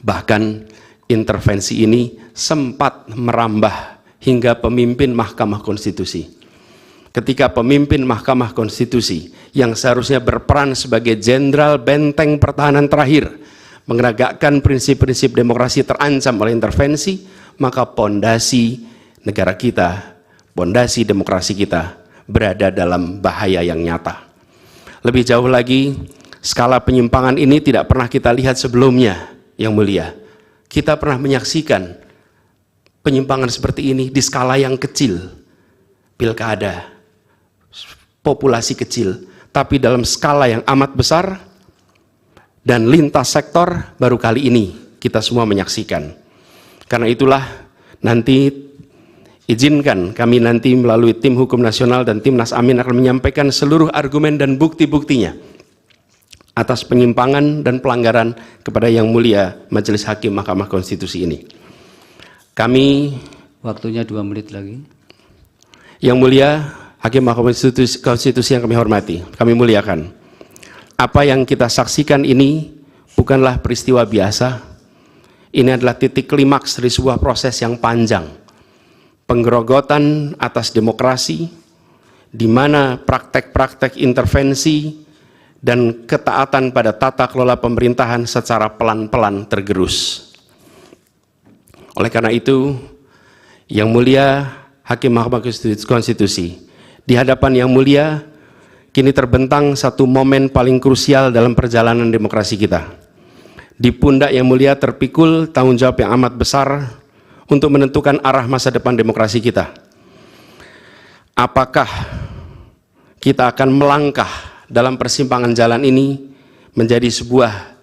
Bahkan intervensi ini sempat merambah hingga pemimpin Mahkamah Konstitusi. Ketika pemimpin Mahkamah Konstitusi yang seharusnya berperan sebagai jenderal benteng pertahanan terakhir menegakkan prinsip-prinsip demokrasi terancam oleh intervensi, maka pondasi negara kita, pondasi demokrasi kita berada dalam bahaya yang nyata. Lebih jauh lagi, skala penyimpangan ini tidak pernah kita lihat sebelumnya, Yang Mulia. Kita pernah menyaksikan penyimpangan seperti ini di skala yang kecil, pilkada, populasi kecil, tapi dalam skala yang amat besar dan lintas sektor baru kali ini kita semua menyaksikan. Karena itulah nanti izinkan kami nanti melalui tim hukum nasional dan Timnas Amin akan menyampaikan seluruh argumen dan bukti-buktinya atas penyimpangan dan pelanggaran kepada Yang Mulia Majelis Hakim Mahkamah Konstitusi ini. Kami, waktunya 2 menit lagi. Yang Mulia Hakim Mahkamah Konstitusi yang kami hormati, kami muliakan. Apa yang kita saksikan ini bukanlah peristiwa biasa. Ini adalah titik klimaks dari sebuah proses yang panjang. Penggerogotan atas demokrasi, di mana praktek-praktek intervensi dan ketaatan pada tata kelola pemerintahan secara pelan-pelan tergerus. Oleh karena itu, Yang Mulia Hakim Mahkamah Konstitusi, di hadapan Yang Mulia, kini terbentang satu momen paling krusial dalam perjalanan demokrasi kita. Di pundak Yang Mulia terpikul tanggung jawab yang amat besar untuk menentukan arah masa depan demokrasi kita. Apakah kita akan melangkah dalam persimpangan jalan ini menjadi sebuah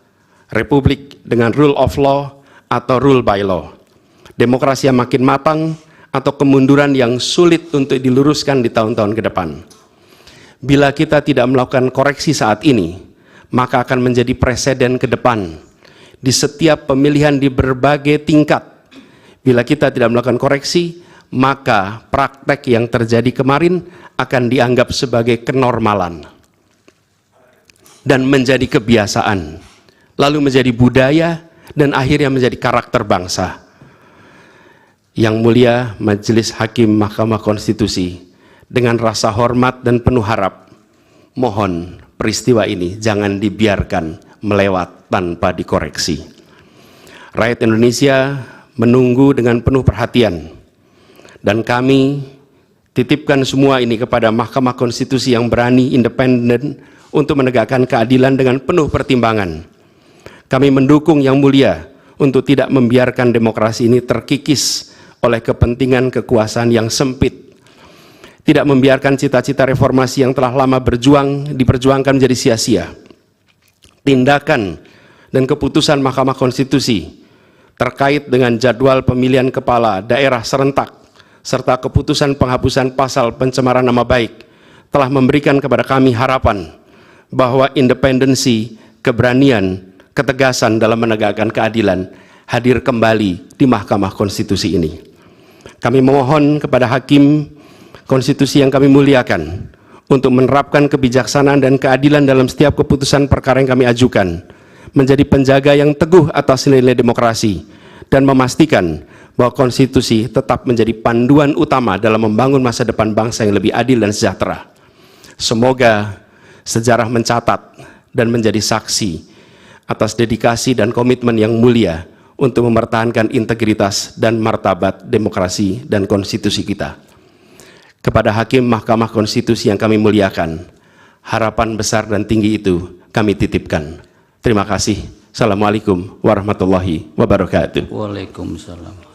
republik dengan rule of law atau rule by law? Demokrasi yang makin matang atau kemunduran yang sulit untuk diluruskan di tahun-tahun ke depan? Bila kita tidak melakukan koreksi saat ini, maka akan menjadi presiden ke depan di setiap pemilihan di berbagai tingkat. Bila kita tidak melakukan koreksi, maka praktek yang terjadi kemarin akan dianggap sebagai kenormalan dan menjadi kebiasaan, lalu menjadi budaya dan akhirnya menjadi karakter bangsa. Yang Mulia Majelis Hakim Mahkamah Konstitusi, dengan rasa hormat dan penuh harap, mohon peristiwa ini jangan dibiarkan melewat tanpa dikoreksi. Rakyat Indonesia menunggu dengan penuh perhatian, dan kami titipkan semua ini kepada Mahkamah Konstitusi yang berani, independen, untuk menegakkan keadilan dengan penuh pertimbangan. Kami mendukung Yang Mulia untuk tidak membiarkan demokrasi ini terkikis oleh kepentingan kekuasaan yang sempit, tidak membiarkan cita-cita reformasi yang telah lama diperjuangkan menjadi sia-sia. Tindakan dan keputusan Mahkamah Konstitusi terkait dengan jadwal pemilihan kepala daerah serentak serta keputusan penghapusan pasal pencemaran nama baik telah memberikan kepada kami harapan bahwa independensi, keberanian, ketegasan dalam menegakkan keadilan hadir kembali di Mahkamah Konstitusi ini. Kami memohon kepada Hakim Konstitusi yang kami muliakan untuk menerapkan kebijaksanaan dan keadilan dalam setiap keputusan perkara yang kami ajukan, menjadi penjaga yang teguh atas nilai demokrasi, dan memastikan bahwa konstitusi tetap menjadi panduan utama dalam membangun masa depan bangsa yang lebih adil dan sejahtera. Semoga sejarah mencatat dan menjadi saksi atas dedikasi dan komitmen yang mulia untuk mempertahankan integritas dan martabat demokrasi dan konstitusi kita. Kepada Hakim Mahkamah Konstitusi yang kami muliakan, harapan besar dan tinggi itu kami titipkan. Terima kasih. Assalamualaikum warahmatullahi wabarakatuh. Waalaikumsalam.